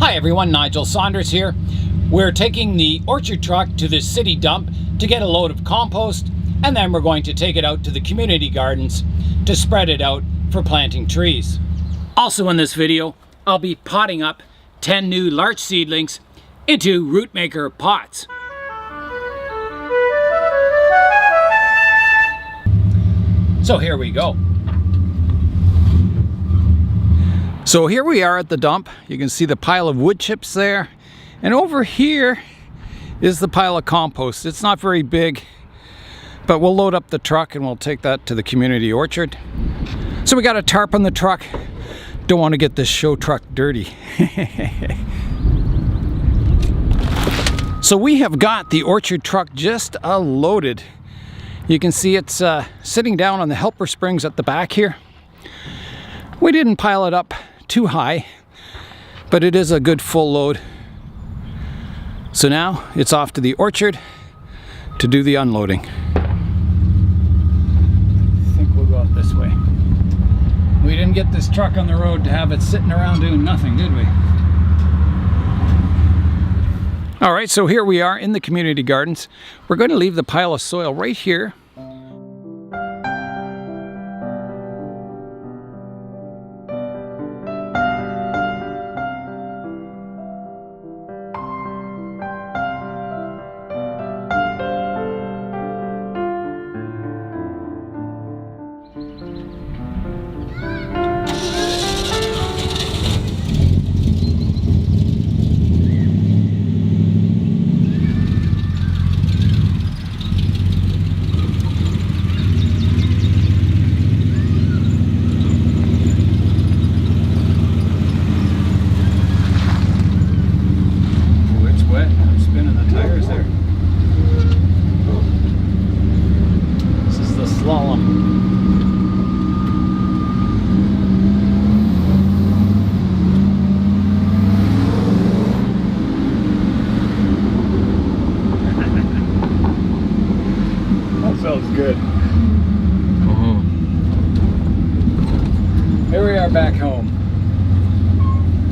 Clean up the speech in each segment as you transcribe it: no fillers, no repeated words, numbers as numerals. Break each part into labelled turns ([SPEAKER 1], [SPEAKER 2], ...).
[SPEAKER 1] Hi everyone, Nigel Saunders here. We're taking the orchard truck to the city dump to get a load of compost, and then we're going to take it out to the community gardens to spread it out for planting trees. Also in this video, I'll be potting up 10 new larch seedlings into RootMaker pots. So here we go. So here we are at the dump. You can see the pile of wood chips there. And over here is the pile of compost. It's not very big, but we'll load up the truck and we'll take that to the community orchard. So we got a tarp on the truck. Don't want to get this show truck dirty. So we have got the orchard truck just loaded. You can see it's sitting down on the helper springs at the back here. We didn't pile it up too high, but it is a good full load. So now it's off to the orchard to do the unloading. I think we'll go out this way. We didn't get this truck on the road to have it sitting around doing nothing, did we? All right, so here we are in the community gardens. We're going to leave the pile of soil right here.
[SPEAKER 2] Sounds good.
[SPEAKER 1] Here we are back home.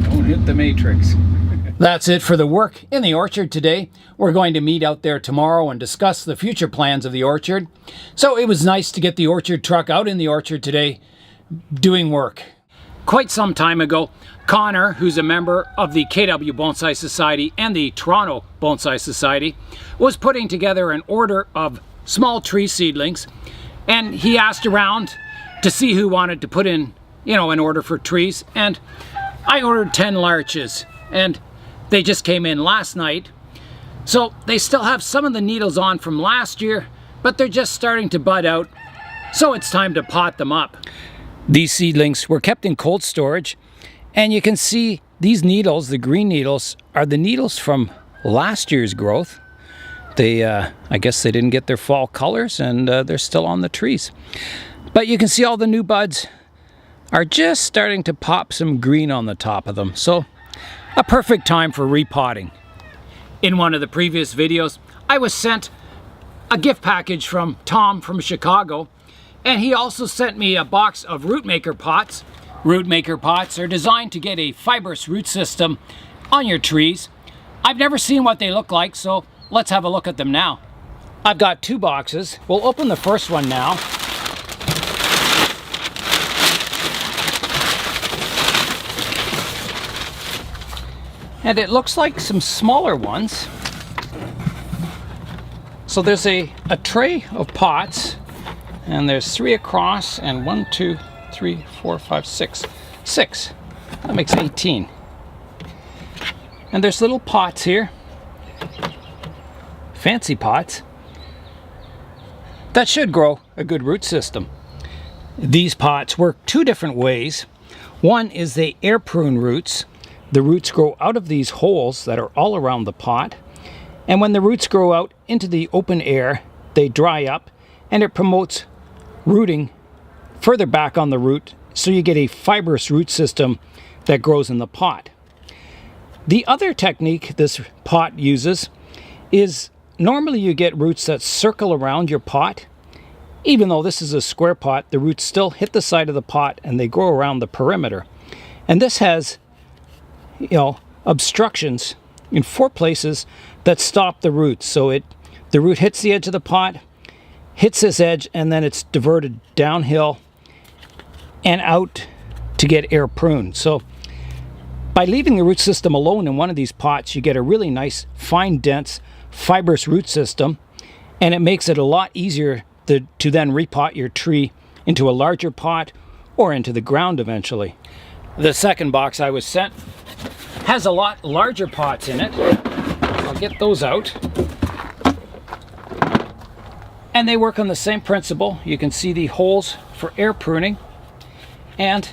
[SPEAKER 1] Don't hit the matrix. That's it for the work in the orchard today. We're going to meet out there tomorrow and discuss the future plans of the orchard. So it was nice to get the orchard truck out in the orchard today doing work. Quite some time ago, Connor, who's a member of the KW Bonsai Society and the Toronto Bonsai Society, was putting together an order of small tree seedlings, and he asked around to see who wanted to put in, an order for trees, and I ordered 10 larches, and they just came in last night. So they still have some of the needles on from last year, but they're just starting to bud out, so it's time to pot them up. These seedlings were kept in cold storage, and you can see these needles, the green needles, are the needles from last year's growth. They, I guess they didn't get their fall colors, and they're still on the trees. But you can see all the new buds are just starting to pop some green on the top of them. So a perfect time for repotting. In one of the previous videos, I was sent a gift package from Tom from Chicago, and he also sent me a box of RootMaker pots. RootMaker pots are designed to get a fibrous root system on your trees. I've never seen what they look like, so let's have a look at them now. I've got 2 boxes. We'll open the first one now. And it looks like some smaller ones. So there's a tray of pots, and there's 3 across, and 1, 2, 3, 4, 5, 6. 6. That makes 18. And there's little pots here. Fancy pots that should grow a good root system. These pots work 2 different ways. One is they air prune roots. The roots grow out of these holes that are all around the pot, and when the roots grow out into the open air, they dry up, and it promotes rooting further back on the root, so you get a fibrous root system that grows in the pot. The other technique this pot uses is normally you get roots that circle around your pot. Even though this is a square pot, the roots still hit the side of the pot and they grow around the perimeter. And this has, obstructions in 4 places that stop the roots. So the root hits the edge of the pot, hits this edge, and then it's diverted downhill and out to get air pruned. So by leaving the root system alone in one of these pots, you get a really nice, fine, dense, fibrous root system, and it makes it a lot easier to then repot your tree into a larger pot or into the ground eventually. The second box I was sent has a lot larger pots in it. I'll get those out. And they work on the same principle. You can see the holes for air pruning, and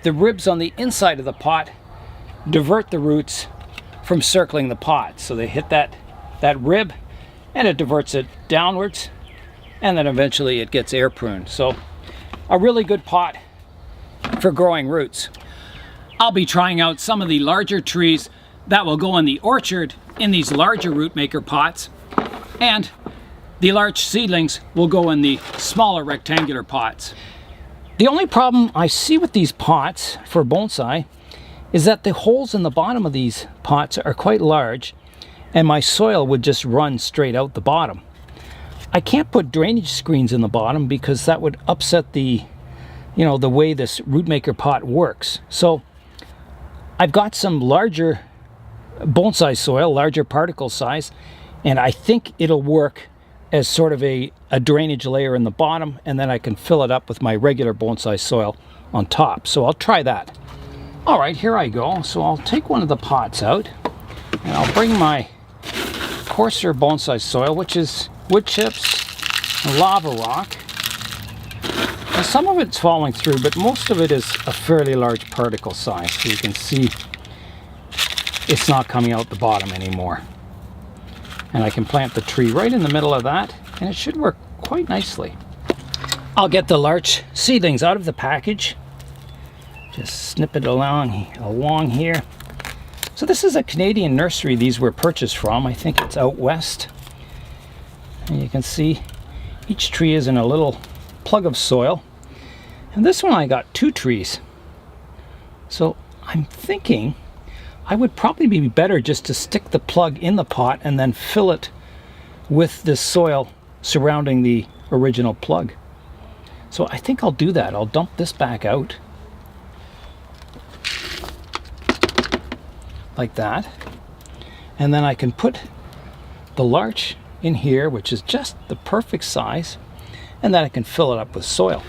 [SPEAKER 1] the ribs on the inside of the pot divert the roots from circling the pot. So they hit that rib and it diverts it downwards, and then eventually it gets air pruned. So a really good pot for growing roots. I'll be trying out some of the larger trees that will go in the orchard in these larger RootMaker pots, and the larch seedlings will go in the smaller rectangular pots. The only problem I see with these pots for bonsai is that the holes in the bottom of these pots are quite large, and my soil would just run straight out the bottom. I can't put drainage screens in the bottom because that would upset the way this RootMaker pot works. So I've got some larger bonsai soil, larger particle size, and I think it'll work as sort of a drainage layer in the bottom, and then I can fill it up with my regular bonsai soil on top. So I'll try that. All right, here I go. So I'll take one of the pots out, and I'll bring my coarser bonsai soil, which is wood chips and lava rock. Now, some of it's falling through, but most of it is a fairly large particle size. So you can see it's not coming out the bottom anymore. And I can plant the tree right in the middle of that, and it should work quite nicely. I'll get the larch seedlings out of the package. Just snip it along here. So this is a Canadian nursery these were purchased from. I think it's out west. And you can see each tree is in a little plug of soil. And this one I got 2 trees. So I'm thinking I would probably be better just to stick the plug in the pot and then fill it with this soil surrounding the original plug. So I think I'll do that. I'll dump this back out like that, and then I can put the larch in here, which is just the perfect size, and then I can fill it up with soil.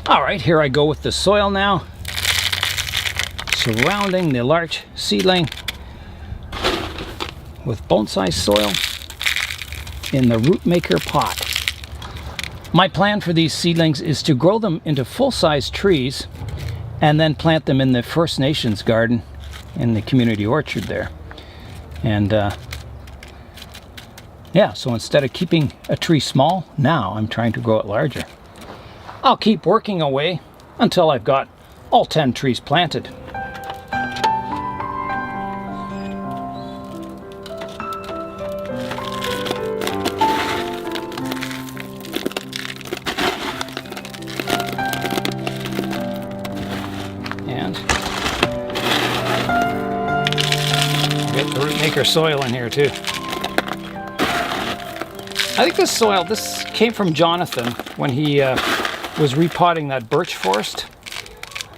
[SPEAKER 1] All right, here I go with the soil now, surrounding the larch seedling with bonsai soil in the RootMaker pot. My plan for these seedlings is to grow them into full-size trees and then plant them in the First Nations garden in the community orchard there. And yeah, so instead of keeping a tree small, now I'm trying to grow it larger. I'll keep working away until I've got all 10 trees planted. And get the RootMaker soil in here too. I think this came from Jonathan when he was repotting that birch forest.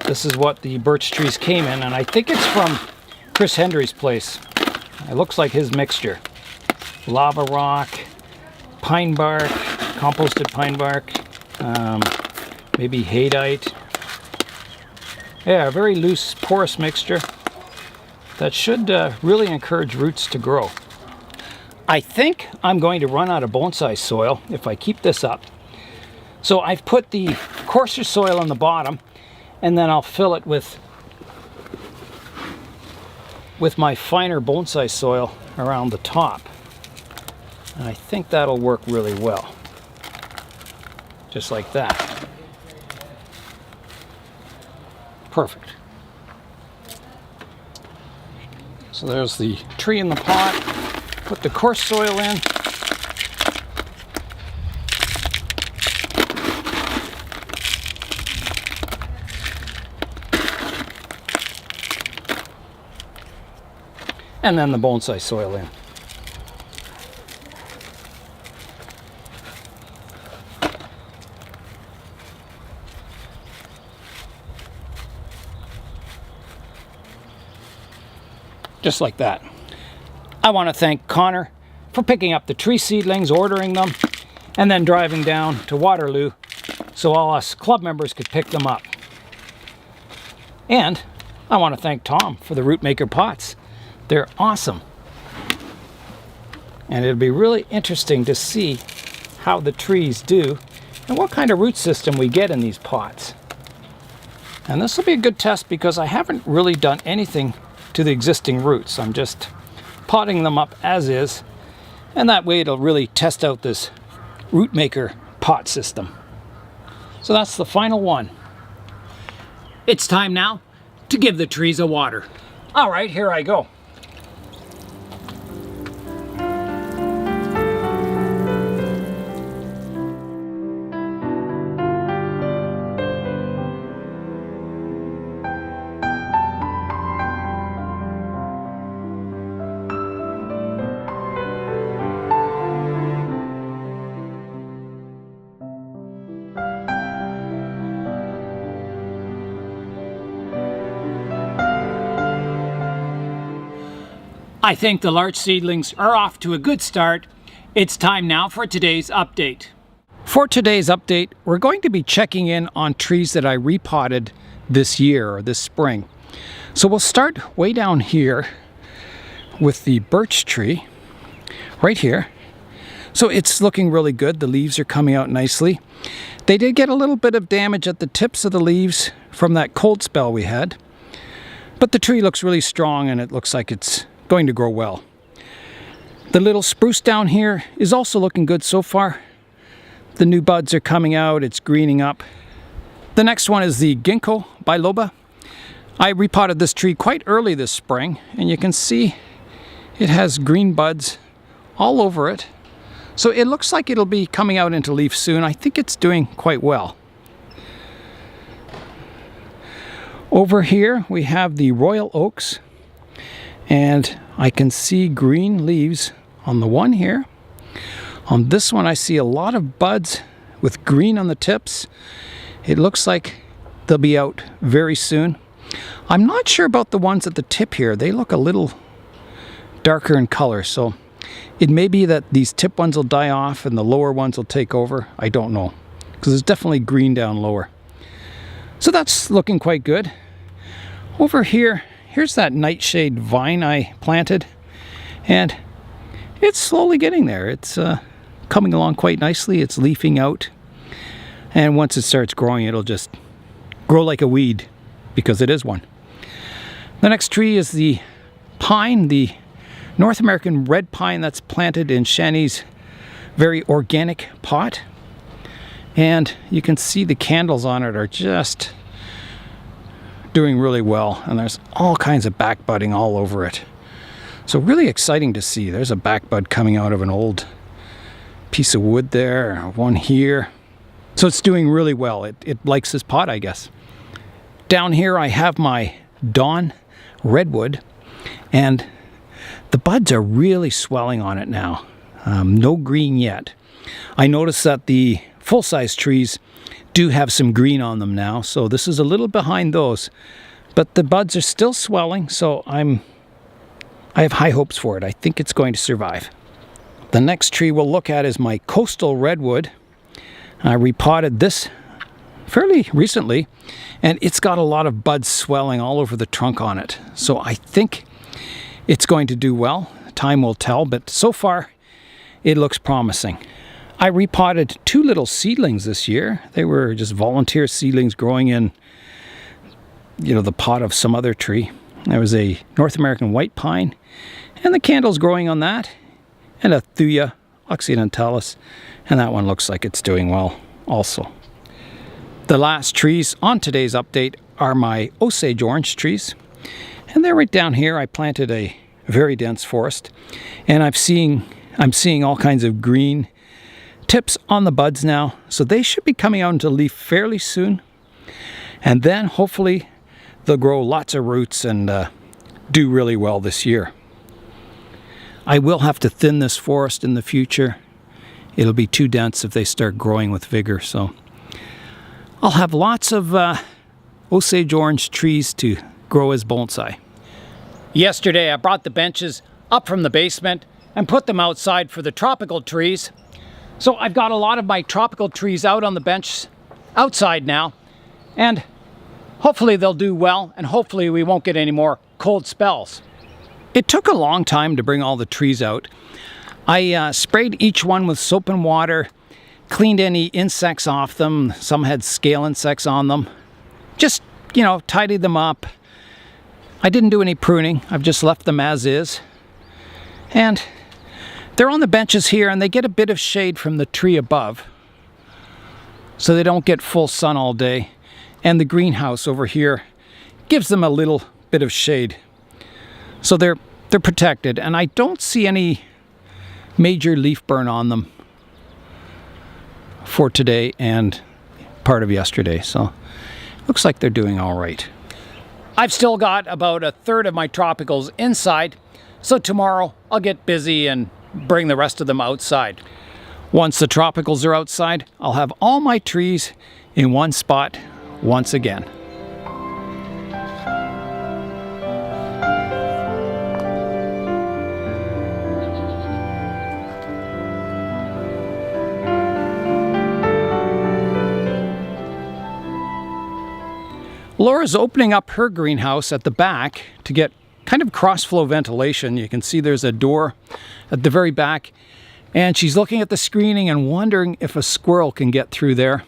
[SPEAKER 1] This is what the birch trees came in, and I think it's from Chris Hendry's place. It looks like his mixture. Lava rock, pine bark, composted pine bark, maybe haydite. Yeah, a very loose, porous mixture that should really encourage roots to grow. I think I'm going to run out of bonsai soil if I keep this up. So I've put the coarser soil on the bottom, and then I'll fill it with my finer bonsai soil around the top. And I think that'll work really well. Just like that. Perfect. So there's the tree in the pot. Put the coarse soil in. and then the bonsai soil in. Just like that. I want to thank Connor for picking up the tree seedlings, ordering them, and then driving down to Waterloo so all us club members could pick them up. And I want to thank Tom for the RootMaker pots. They're awesome. And it'll be really interesting to see how the trees do and what kind of root system we get in these pots. And this will be a good test because I haven't really done anything to the existing roots. I'm just potting them up as is, and that way it'll really test out this RootMaker pot system. So that's the final one. It's time now to give the trees a water. All right, here I go. I think the larch seedlings are off to a good start. It's time now for today's update. For today's update, we're going to be checking in on trees that I repotted this year or this spring. So we'll start way down here with the birch tree, right here. So it's looking really good. The leaves are coming out nicely. They did get a little bit of damage at the tips of the leaves from that cold spell we had, but the tree looks really strong and it looks like it's going to grow well. The little spruce down here is also looking good so far. The new buds are coming out, it's greening up. The next one is the ginkgo biloba. I repotted this tree quite early this spring, and you can see it has green buds all over it. So it looks like it'll be coming out into leaf soon. I think it's doing quite well. Over here we have the royal oaks. And I can see green leaves on the one here. On this one I see a lot of buds with green on the tips. It looks like they'll be out very soon. I'm not sure about the ones at the tip here. They look a little darker in color, so it may be that these tip ones will die off and the lower ones will take over. I don't know, because there's definitely green down lower. So that's looking quite good. Over here, here's that nightshade vine I planted, and it's slowly getting there. It's coming along quite nicely. It's leafing out, and once it starts growing, it'll just grow like a weed, because it is one. The next tree is the pine, the North American red pine that's planted in Shani's very organic pot, and you can see the candles on it are just doing really well, and there's all kinds of back budding all over it. So really exciting to see. There's a back bud coming out of an old piece of wood there, one here. So it's doing really well. It likes this pot, I guess. Down here I have my Dawn redwood, and the buds are really swelling on it now. No green yet. I noticed that the full-size trees do have some green on them now, so this is a little behind those, but the buds are still swelling, so I have high hopes for it. I think it's going to survive. The next tree we'll look at is my coastal redwood. I repotted this fairly recently, and it's got a lot of buds swelling all over the trunk on it, so I think it's going to do well. Time will tell, but so far it looks promising. I repotted 2 little seedlings this year. They were just volunteer seedlings growing in, the pot of some other tree. There was a North American white pine, and the candle's growing on that, and a Thuya occidentalis, and that one looks like it's doing well also. The last trees on today's update are my Osage orange trees, and they're right down here. I planted a very dense forest, and I'm seeing all kinds of green tips on the buds now, so they should be coming out into leaf fairly soon, and then hopefully they'll grow lots of roots and do really well this year. I will have to thin this forest in the future. It'll be too dense if they start growing with vigor, so I'll have lots of Osage orange trees to grow as bonsai. Yesterday I brought the benches up from the basement and put them outside for the tropical trees. So I've got a lot of my tropical trees out on the bench outside now, and hopefully they'll do well, and hopefully we won't get any more cold spells. It took a long time to bring all the trees out. I sprayed each one with soap and water, cleaned any insects off them. Some had scale insects on them. Just, you know, tidied them up. I didn't do any pruning. I've just left them as is. And they're on the benches here, and they get a bit of shade from the tree above, so they don't get full sun all day. And the greenhouse over here gives them a little bit of shade. So they're protected, and I don't see any major leaf burn on them for today and part of yesterday. So looks like they're doing all right. I've still got about a third of my tropicals inside, so tomorrow I'll get busy and bring the rest of them outside. Once the tropicals are outside, I'll have all my trees in one spot once again. Laura's opening up her greenhouse at the back to get kind of cross-flow ventilation. You can see there's a door at the very back, and she's looking at the screening and wondering if a squirrel can get through there.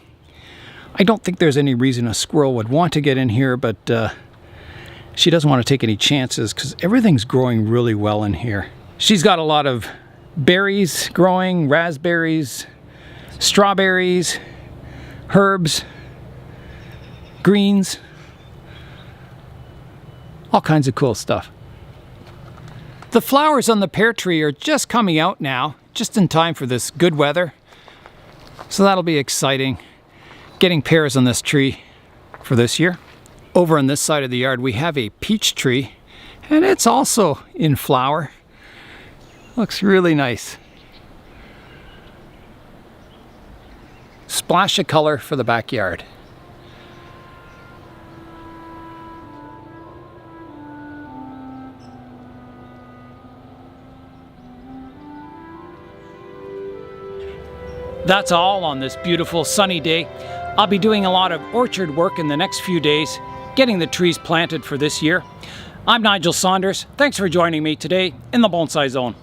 [SPEAKER 1] I don't think there's any reason a squirrel would want to get in here, but she doesn't want to take any chances because everything's growing really well in here. She's got a lot of berries growing, raspberries, strawberries, herbs, greens, all kinds of cool stuff. The flowers on the pear tree are just coming out now, just in time for this good weather. So that'll be exciting, getting pears on this tree for this year. Over on this side of the yard we have a peach tree, and it's also in flower. Looks really nice. Splash of color for the backyard. That's all on this beautiful sunny day. I'll be doing a lot of orchard work in the next few days, getting the trees planted for this year. I'm Nigel Saunders. Thanks for joining me today in the Bonsai Zone.